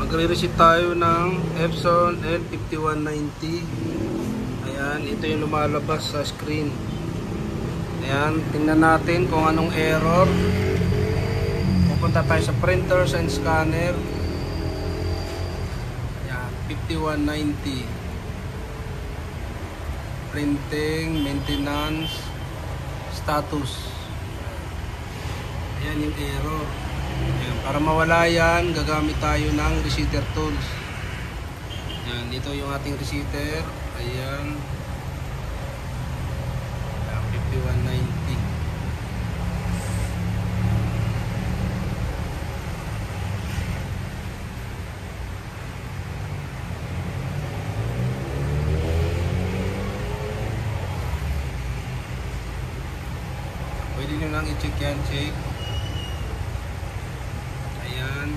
Magre-reset tayo ng Epson L5190. Ayan, ito yung lumalabas sa screen. Ayan, tingnan natin kung anong error. Pupunta tayo sa printers and scanner. Ayan, 5190. Printing, maintenance, status. Ayan yung error. Ayan, para mawala yan, gagamit tayo ng resetter tools. Ayan, ito yung ating resetter. Ayan. Ayan, 5190. Pwede nyo lang i-check yan, check. Ayan.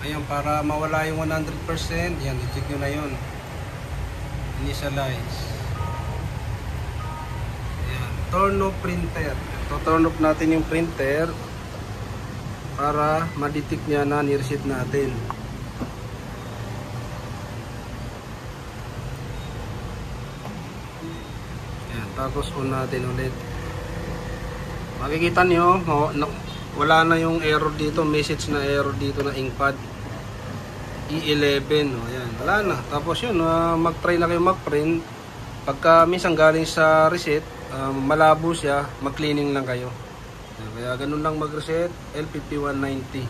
Ayan, para mawala yung 100%, yan, i-check nyo na yun. Initialize. Ayan, turn off printer. So, turn off natin yung printer para ma-detect niya na ni-reset natin. Ayan, tapos on natin ulit. Makikita nyo, wala na yung error dito, message na error dito na inkpad E11. Ayan, wala na. Tapos yun, mag-try na kayo mag-print. Pagka minsan galing sa reset, malabo siya, mag-cleaning lang kayo. Kaya ganun lang mag-reset, L5190.